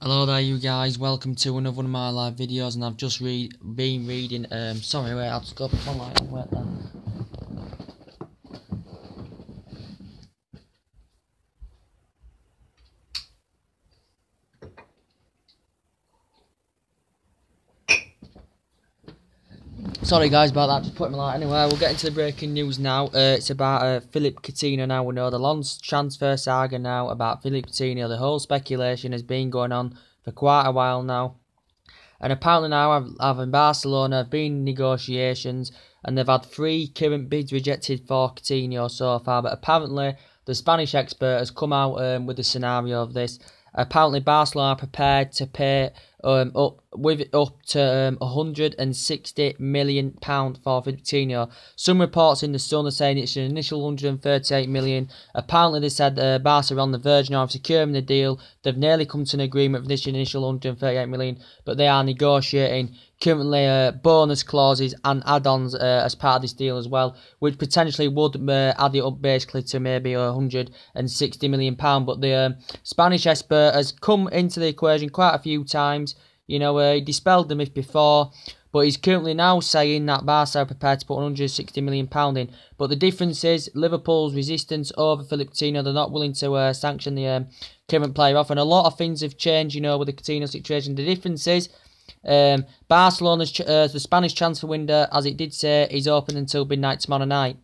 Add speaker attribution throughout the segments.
Speaker 1: Hello there you guys, welcome to another one of my live videos, and I've just been reading, sorry wait, I'll just go put my light on, wait there. Sorry guys about that, just putting my light anyway. We'll get into the breaking news now. It's about Philip Coutinho now. We know the long transfer saga now about Philip Coutinho. The whole speculation has been going on for quite a while now. And apparently now, having Barcelona have been negotiations, and they've had 3 current bids rejected for Coutinho so far. But apparently, the Spanish expert has come out with a scenario of this. Apparently, Barcelona are prepared to pay up to £160 million for Coutinho. Some reports in the Sun are saying it's an initial £138 million. Apparently, they said Barca are on the verge now of securing the deal. They've nearly come to an agreement for this initial £138 million, but they are negotiating currently bonus clauses and add-ons as part of this deal as well, which potentially would add it up basically to maybe £160 million. But the Spanish expert has come into the equation quite a few times. You know, he dispelled the myth before, but he's currently now saying that Barca are prepared to put £160 million in. But the difference is Liverpool's resistance over Philip Coutinho. They're not willing to sanction the current player off, and a lot of things have changed, you know, with the Coutinho situation. The difference is Barcelona's the Spanish transfer window, as it did say, is open until midnight tomorrow night.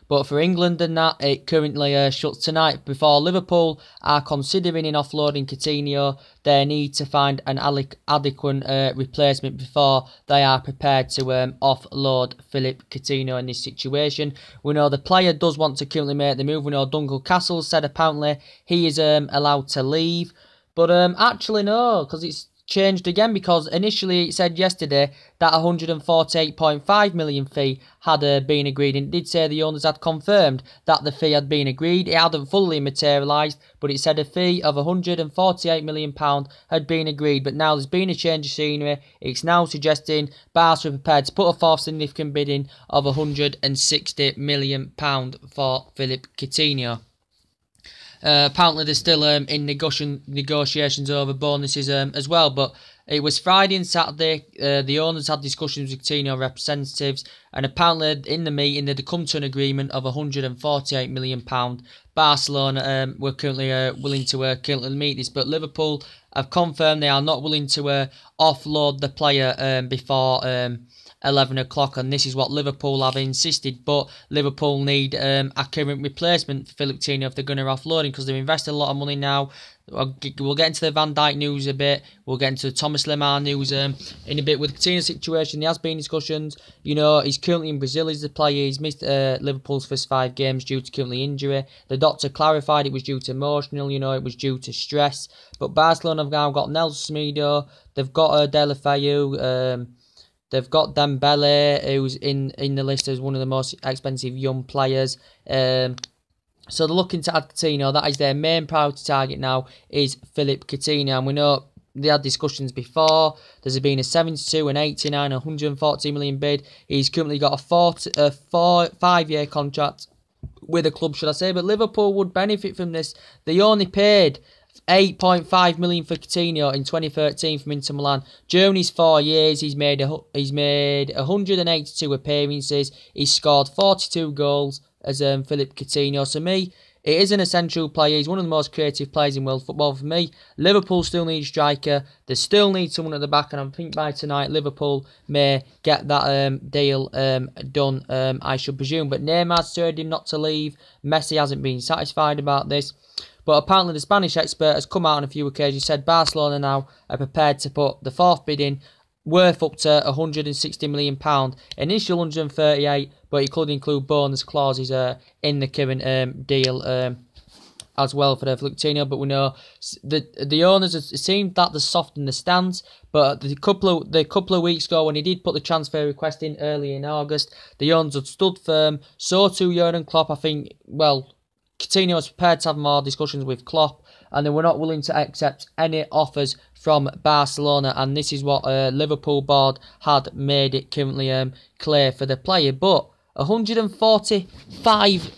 Speaker 1: But for England and that, it currently shuts tonight. Before Liverpool are considering in offloading Coutinho, they need to find an adequate replacement before they are prepared to offload Philip Coutinho in this situation. We know the player does want to currently make the move. We know Duncan Castle said apparently he is allowed to leave. But actually no, because it's changed again, because initially it said yesterday that £148.5 million fee had been agreed, and it did say the owners had confirmed that the fee had been agreed. It hadn't fully materialised, but it said a fee of £148 million had been agreed. But now there's been a change of scenery. It's now suggesting Barca are prepared to put a fourth significant bidding of £160 million for Philip Coutinho. Apparently they're still in negotiations over bonuses as well, but it was Friday and Saturday. The owners had discussions with Coutinho representatives, and apparently in the meeting they'd come to an agreement of £148 million. Barcelona were currently willing to currently meet this, but Liverpool have confirmed they are not willing to offload the player before 11 o'clock, and this is what Liverpool have insisted. But Liverpool need a current replacement for Philip Coutinho if they're going to offload him, because they've invested a lot of money now. We'll get into the Van Dijk news a bit. We'll get into the Thomas Lemar news in a bit. With the Coutinho situation, there has been discussions. You know, he's currently in Brazil. He's the player. He's missed Liverpool's first 5 games due to currently injury. The doctor clarified it was due to emotional. You know, it was due to stress. But Barcelona have now got Nelson Semedo. They've got Deulofeu. They've got Dembele, who's in the list as one of the most expensive young players. So they're looking to add Coutinho. That is their main priority target now, is Philip Coutinho. And we know they had discussions before. There's been a 72, an 89, a 140 million bid. He's currently got a 5-year contract with a club, should I say. But Liverpool would benefit from this. They only paid £8.5 million for Coutinho in 2013 from Inter Milan. During his 4 years, he's made 182 appearances. He's scored 42 goals as Philip Coutinho. So me, it is an essential player. He's one of the most creative players in world football. For me, Liverpool still need a striker. They still need someone at the back, and I think by tonight Liverpool may get that deal done, I should presume. But Neymar's told him not to leave. Messi hasn't been satisfied about this. But apparently the Spanish expert has come out on a few occasions, said Barcelona now are prepared to put the fourth bid in, worth up to £160 million. Initial 138, but it could include bonus clauses in the current deal as well for Coutinho. But we know the owners, it seemed that they're soft in the stance. But the couple of weeks ago, when he did put the transfer request in early in August, the owners had stood firm. So too Jurgen Klopp, I think. Well, Coutinho was prepared to have more discussions with Klopp, and they were not willing to accept any offers from Barcelona, and this is what Liverpool board had made it currently clear for the player. But 145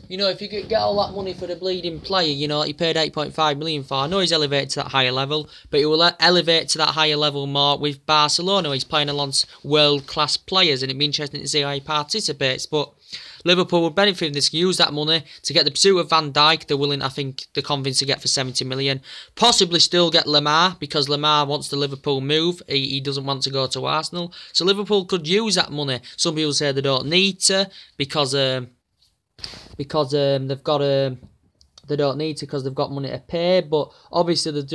Speaker 1: you know, if you get all that money for the bleeding player, you know, he paid 8.5 million for, I know he's elevated to that higher level, but he will elevate to that higher level more with Barcelona. He's playing alongside world-class players, and it'd be interesting to see how he participates. But Liverpool would benefit from this, use that money to get the pursuit of Van Dijk. They're willing, I think, they're convinced to get for 70 million. Possibly still get Lemar, because Lemar wants the Liverpool move. He doesn't want to go to Arsenal. So Liverpool could use that money. Some people say they don't need to, because they've got they don't need to because they've got money to pay. But obviously they've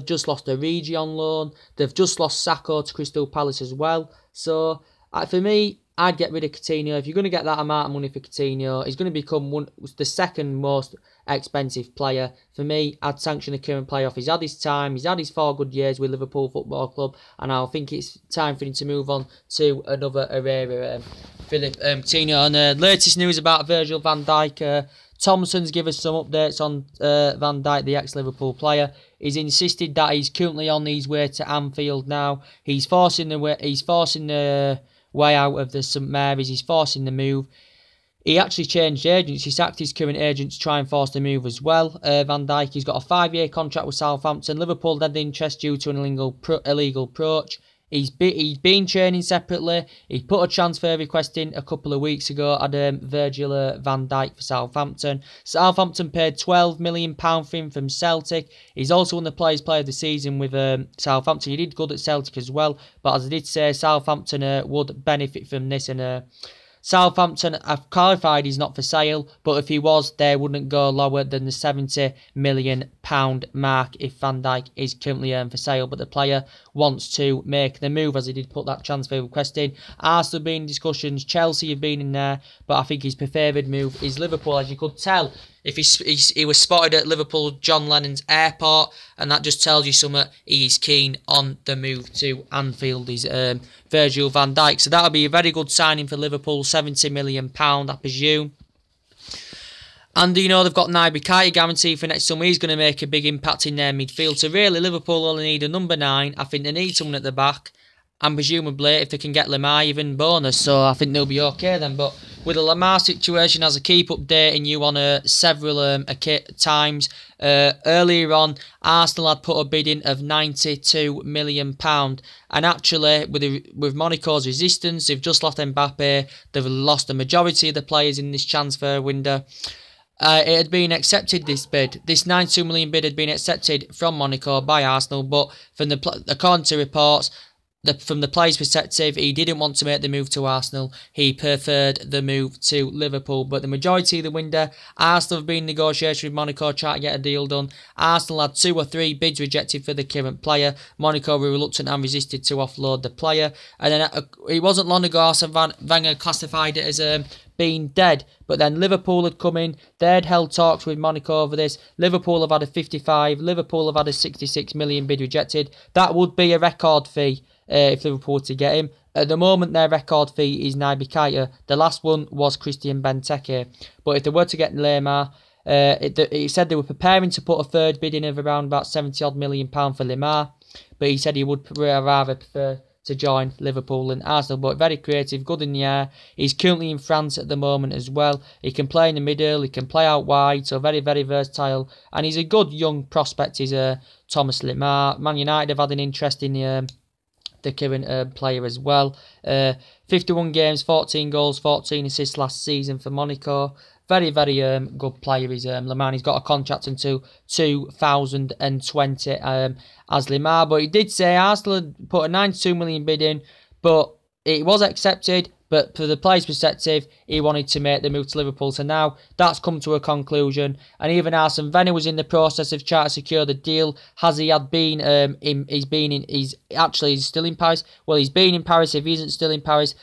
Speaker 1: just lost Origi on loan. They've just lost Sacco to Crystal Palace as well. So for me, I'd get rid of Coutinho. If you're going to get that amount of money for Coutinho, he's going to become the second most expensive player. For me, I'd sanction the current player off. He's had his time. He's had his 4 good years with Liverpool Football Club, and I think it's time for him to move on to another area. Coutinho. And latest news about Virgil van Dijk. Thompson's given us some updates on Van Dijk, the ex-Liverpool player. He's insisted that he's currently on his way to Anfield now. He's forcing the way out of the St Mary's. He's forcing the move. He actually changed agents. He sacked his current agent to try and force the move as well. Van Dijk, he's got a 5-year contract with Southampton. Liverpool had interest due to an illegal approach. He's been training separately. He put a transfer request in a couple of weeks ago at Virgil van Dijk for Southampton. Southampton paid £12 million for him from Celtic. He's also won the Players' Player of the Season with Southampton. He did good at Celtic as well. But as I did say, Southampton would benefit from this. And Southampton have clarified he's not for sale, but if he was, they wouldn't go lower than the £70 million mark if Van Dijk is currently for sale. But the player wants to make the move, as he did put that transfer request in. Arsenal have been in discussions, Chelsea have been in there, but I think his preferred move is Liverpool, as you could tell. If he was spotted at Liverpool John Lennon's airport, and that just tells you something. He's keen on the move to Anfield. He's Virgil van Dijk. So that'll be a very good signing for Liverpool. £70 million, I presume. And, you know, they've got Naby Keita guaranteed for next summer. He's going to make a big impact in their midfield. So really, Liverpool only need a number 9. I think they need someone at the back. And presumably, if they can get Lemar, even bonus. So I think they'll be okay then. But with the Lemar situation, as I keep updating you on several times, earlier on, Arsenal had put a bid in of £92 million. And actually, with Monaco's resistance, they've just lost Mbappe. They've lost the majority of the players in this transfer window. It had been accepted, this bid. This £92 million bid had been accepted from Monaco by Arsenal. But according to reports, from the player's perspective, he didn't want to make the move to Arsenal. He preferred the move to Liverpool. But the majority of the window, Arsenal have been in negotiation with Monaco trying to get a deal done. Arsenal had 2 or 3 bids rejected for the current player. Monaco were reluctant and resisted to offload the player. And then it wasn't long ago Arsene Wenger classified it as being dead. But then Liverpool had come in. They'd held talks with Monaco over this. Liverpool have had a 55. Liverpool have had a 66 million bid rejected. That would be a record fee. If Liverpool were to get him. At the moment, their record fee is Naby Keita. The last one was Christian Benteke. But if they were to get Lemar, it said they were preparing to put a third bid in of around about £70 million for Lemar. But he said he would rather prefer to join Liverpool and Arsenal. But very creative, good in the air. He's currently in France at the moment as well. He can play in the middle, he can play out wide, so very, very versatile. And he's a good young prospect. He's Thomas Lemar. Man United have had an interest in the current player as well. 51 games, 14 goals, 14 assists last season for Monaco. Very, very good player is Lemar. He's got a contract until 2020 as Lemar. But he did say Arsenal had put a £92 million bid in, but it was accepted. But for the player's perspective, he wanted to make the move to Liverpool. So now that's come to a conclusion. And even Arsene Wenger was in the process of trying to secure the deal. Has he had been? He's still in Paris. Well, he's been in Paris. If he isn't still in Paris,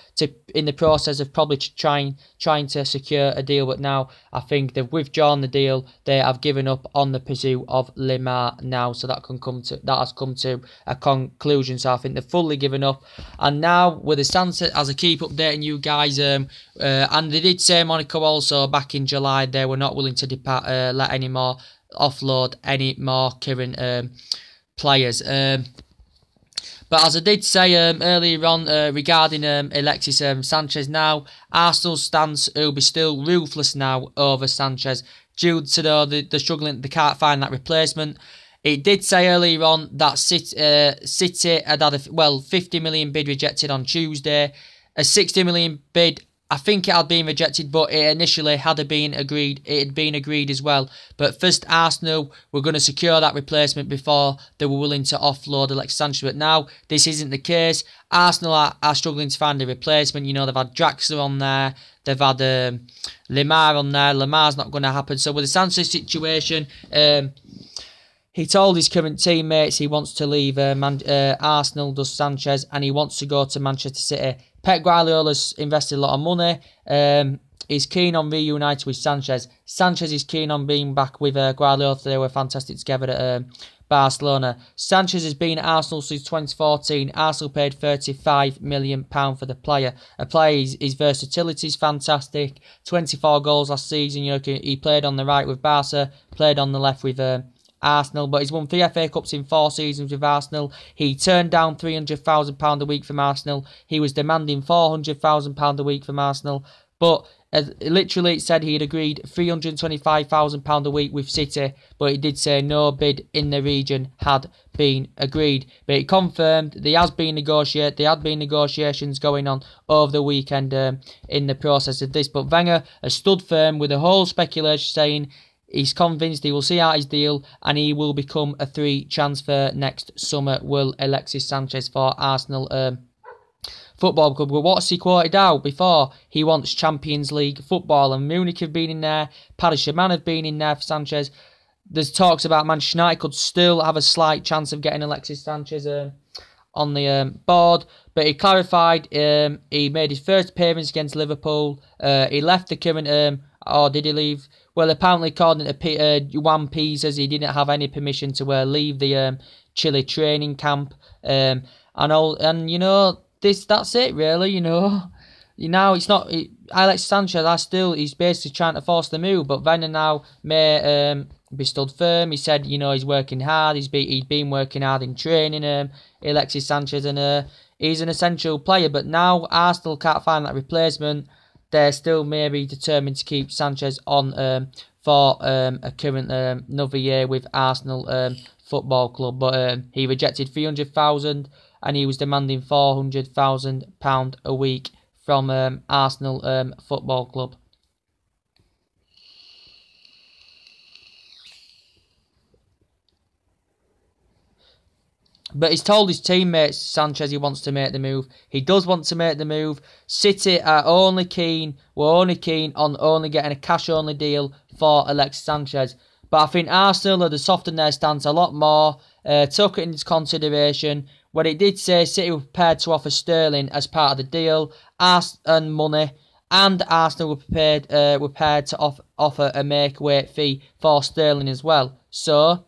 Speaker 1: in the process of probably trying to secure a deal. But now I think they've withdrawn the deal. They have given up on the pursuit of Lemar now. So that has come to a conclusion. So I think they've fully given up. And now with the Sunset, as I keep updating you guys, and they did say Monaco also back in July they were not willing to let any more offload any more current players. But as I did say earlier on regarding Alexis Sanchez now, Arsenal's stance will be still ruthless now over Sanchez due to the struggling, they can't find that replacement. It did say earlier on that City had a 50 million bid rejected on Tuesday. A 60 million bid, I think it had been rejected, but it initially had been agreed. It had been agreed as well. But first, Arsenal were going to secure that replacement before they were willing to offload Alexis Sanchez. But now this isn't the case. Arsenal are struggling to find a replacement. You know, they've had Draxler on there. They've had Lemar on there. Lemar's not going to happen. So with the Sanchez situation, he told his current teammates he wants to leave Arsenal, does Sanchez, and he wants to go to Manchester City. Pep Guardiola's invested a lot of money. He's keen on reuniting with Sanchez. Sanchez is keen on being back with Guardiola. They were fantastic together at Barcelona. Sanchez has been at Arsenal since 2014. Arsenal paid £35 million for the player. A player, his versatility is fantastic. 24 goals last season. You know, he played on the right with Barca, played on the left with Arsenal, but he's won 3 FA Cups in 4 seasons with Arsenal. He turned down £300,000 a week from Arsenal. He was demanding £400,000 a week from Arsenal, but literally it said he had agreed £325,000 a week with City, but he did say no bid in the region had been agreed. But it confirmed there had been negotiations going on over the weekend in the process of this, but Wenger has stood firm with the whole speculation saying he's convinced he will see out his deal and he will become a free transfer next summer, will Alexis Sanchez for Arsenal Football Club. But what's he quoted out before? He wants Champions League football, and Munich have been in there, Paris Saint-Germain have been in there for Sanchez. There's talks about Manchester United could still have a slight chance of getting Alexis Sanchez on the board, but he clarified he made his first appearance against Liverpool. He left the current, or did he leave? Well, apparently, according to Juan Pizas, he didn't have any permission to leave the Chile training camp. And you know, that's it really. You know, it's not Alex Sanchez. He's basically trying to force the move, but Wenger now may be stood firm. He said, you know, he's working hard. He's been working hard in training. Alexis Sanchez, and he's an essential player. But now Arsenal can't find that replacement. They're still maybe determined to keep Sanchez on for a current another year with Arsenal Football Club. But he rejected £300,000 and he was demanding £400,000 a week from Arsenal Football Club. But he's told his teammates, Sanchez, he wants to make the move. He does want to make the move. City are only keen on getting a cash-only deal for Alexis Sanchez. But I think Arsenal had softened their stance a lot more, took it into consideration. When it did say City were prepared to offer Sterling as part of the deal, and money, and Arsenal were prepared to offer a make-weight fee for Sterling as well. So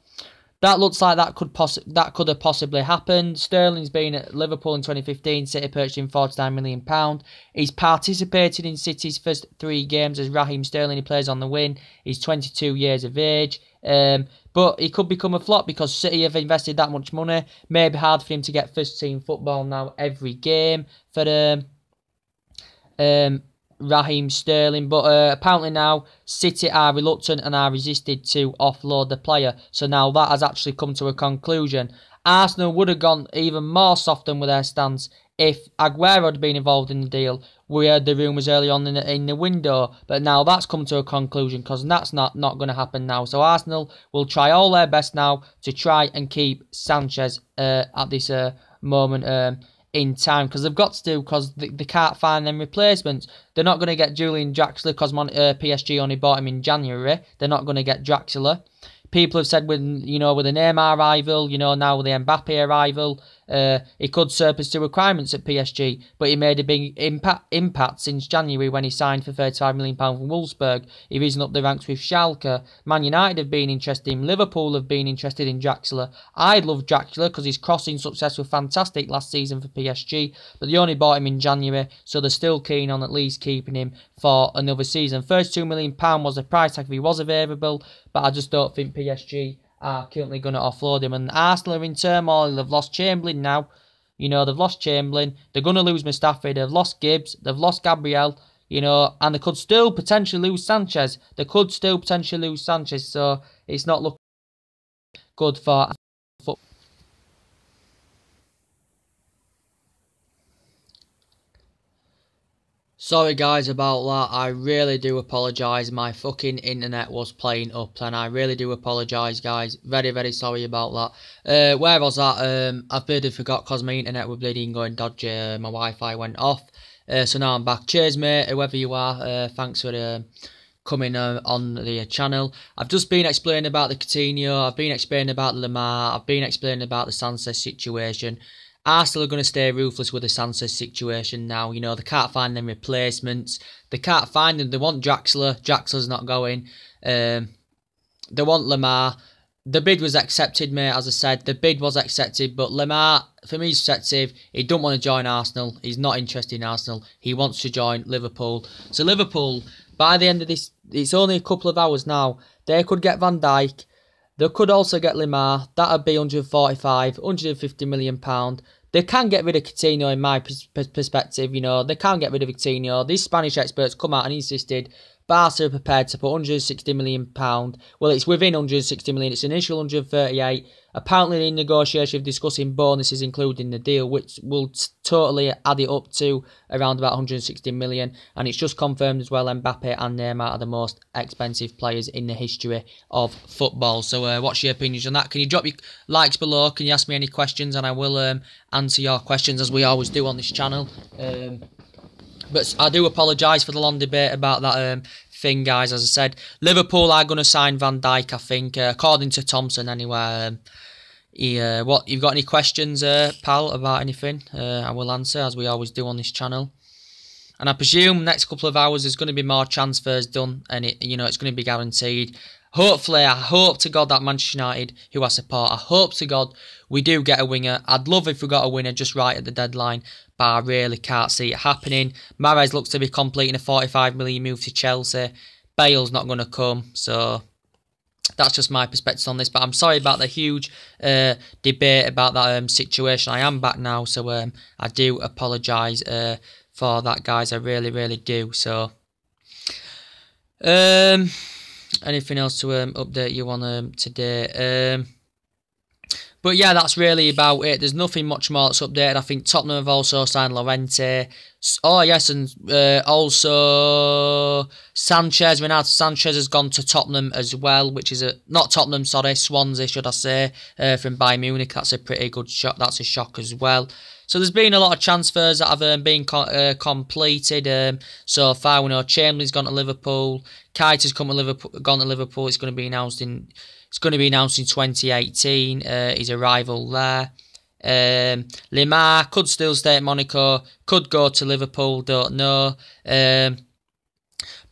Speaker 1: that looks like that could have possibly happened. Sterling's been at Liverpool in 2015. City purchased him £49 million. He's participated in City's first 3 games as Raheem Sterling. He plays on the wing. He's 22 years of age. But he could become a flop because City have invested that much money. Maybe hard for him to get first team football now every game for Raheem Sterling, but apparently now City are reluctant and are resisted to offload the player. So now that has actually come to a conclusion. Arsenal would have gone even more softened with their stance if Aguero had been involved in the deal. We heard the rumours early on in the window, but now that's come to a conclusion because that's not going to happen now. So Arsenal will try all their best now to try and keep Sanchez at this moment in time, because they've got to do, because they can't find them replacements. They're not going to get Julian Draxler because PSG only bought him in January. They're not going to get Draxler. People have said with the Neymar arrival, now with the Mbappe arrival, he could surpass the requirements at PSG, but he made a big impact since January when he signed for £35 million from Wolfsburg. He risen up the ranks with Schalke. Man United have been interested in him. Liverpool have been interested in Draxler. I love Draxler because his crossing success was fantastic last season for PSG, but they only bought him in January, so they're still keen on at least keeping him for another season. £32 million was the price tag if he was available, but I just don't think PSG are currently going to offload him. And Arsenal are in turmoil. They've lost Chamberlain now. You know, they've lost Chamberlain. They're going to lose Mustafi. They've lost Gibbs. They've lost Gabriel. You know, and they could still potentially lose Sanchez. So it's not looking good for football. Sorry guys about that, I really do apologise, my fucking internet was playing up and I really do apologise guys, very sorry about that. Where was that? I bloody forgot because my internet was bleeding going dodgy, my Wi-Fi went off, so now I'm back. Cheers mate, whoever you are, thanks for coming on the channel. I've just been explaining about the Coutinho, I've been explaining about Lemar, I've been explaining about the Sanchez situation. Arsenal are going to stay ruthless with the Sanchez situation now. You know, they can't find them replacements. They can't find them. They want Draxler. Draxler's not going. They want Lemar. The bid was accepted, mate, as I said. The bid was accepted, but Lemar, from his perspective, he don't want to join Arsenal. He's not interested in Arsenal. He wants to join Liverpool. So Liverpool, by the end of this, it's only a couple of hours now, they could get Van Dijk. They could also get Lemar. That would be 145, 150 million pound. They can get rid of Coutinho in my perspective, you know. They can get rid of Coutinho. These Spanish experts come out and insisted Barca are prepared to put £160 million. Well, it's within £160 million. It's initial 138. Apparently, in negotiation, discussing bonuses including the deal, which will totally add it up to around about 160 million. And it's just confirmed as well, Mbappe and Neymar are the most expensive players in the history of football. So what's your opinions on that? Can you drop your likes below? Can you ask me any questions? And I will answer your questions as we always do on this channel. But I do apologise for the long debate about that thing, guys. As I said, Liverpool are going to sign Van Dijk, I think, according to Thompson anyway. What, you've got any questions, pal, about anything? I will answer, as we always do on this channel. And I presume next couple of hours there's going to be more transfers done, and it's going to be guaranteed. Hopefully, I hope to God that Manchester United, who I support, I hope to God we do get a winger. I'd love if we got a winner just right at the deadline, but I really can't see it happening. Mahrez looks to be completing a 45 million move to Chelsea. Bale's not going to come, so that's just my perspective on this. But I'm sorry about the huge debate about that situation. I am back now, so I do apologise for that, guys. I really do. So, anything else to update you on today? But yeah, that's really about it. There's nothing much more that's updated. I think Tottenham have also signed Llorente. Oh yes, and also Sanchez. Renato Sanchez has gone to Tottenham as well, which is not Tottenham, sorry, Swansea, should I say, from Bayern Munich. That's a pretty good shock. That's a shock as well. So there's been a lot of transfers that have been completed so far. We know Chamberlain's gone to Liverpool. Kite has gone to Liverpool. It's going to be announced in 2018. His arrival there. Lemar could still stay at Monaco. Could go to Liverpool. Don't know. But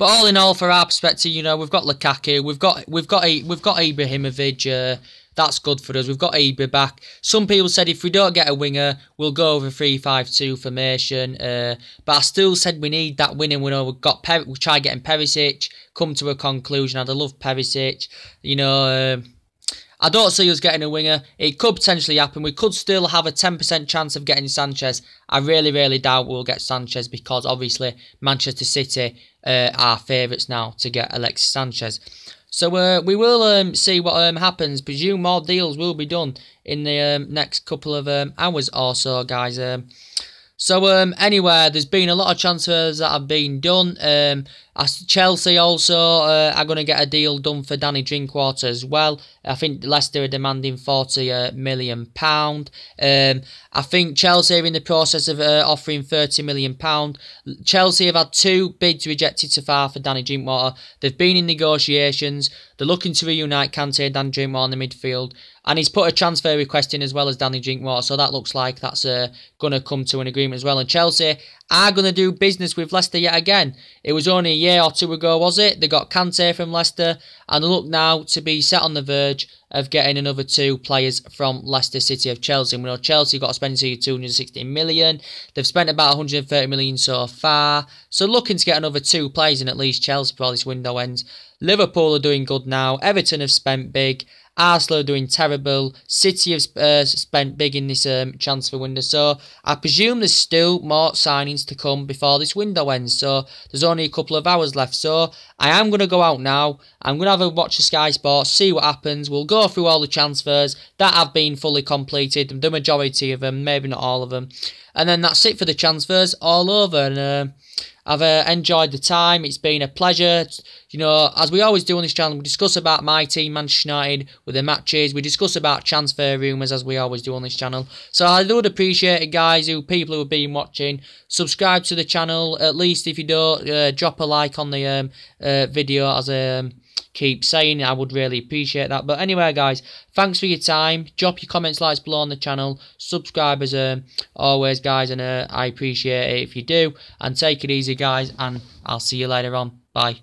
Speaker 1: all in all, for our perspective, we've got Lukaku. We've got Ibrahimovic. That's good for us. We've got Ibra back. Some people said if we don't get a winger, we'll go over 3-5-2 formation. But I still said we need that winning. We'll try getting Perisic. Come to a conclusion. I'd love Perisic. I don't see us getting a winger. It could potentially happen. We could still have a 10% chance of getting Sanchez. I really doubt we'll get Sanchez because obviously Manchester City are favourites now to get Alexis Sanchez. So we will see what happens. Presume more deals will be done in the next couple of hours or so, guys. Anyway, there's been a lot of transfers that have been done. Chelsea also are going to get a deal done for Danny Drinkwater as well. I think Leicester are demanding £40 million. I think Chelsea are in the process of offering £30 million. Chelsea have had 2 bids rejected so far for Danny Drinkwater. They've been in negotiations. They're looking to reunite Kante and Danny Drinkwater in the midfield. And he's put a transfer request in as well as Danny Drinkwater. So that looks like that's going to come to an agreement as well. And Chelsea are going to do business with Leicester yet again. It was only a year or 2 ago, was it? They got Kante from Leicester. And they look now to be set on the verge of getting another 2 players from Leicester City of Chelsea. We know Chelsea got to spend 260 million. They've spent about 130 million so far. So looking to get another 2 players in at least Chelsea before this window ends. Liverpool are doing good now. Everton have spent big. Arsenal are doing terrible. City have spent big in this transfer window. So I presume there's still more signings to come before this window ends. So there's only a couple of hours left. So I am going to go out now. I'm going to have a watch of Sky Sports, see what happens. We'll go through all the transfers that have been fully completed. The majority of them, maybe not all of them. And then that's it for the transfers all over. And I've enjoyed the time. It's been a pleasure. You know, as we always do on this channel, we discuss about my team, Manchester United, with the matches. We discuss about transfer rumours, as we always do on this channel. So I would appreciate it, guys, people who have been watching. Subscribe to the channel. At least if you don't, drop a like on the video, as keep saying. I would really appreciate that. But anyway, guys, thanks for your time. Drop your comments, likes below on the channel. Subscribe as always, guys, and I appreciate it if you do. And take it easy, guys, and I'll see you later on. Bye.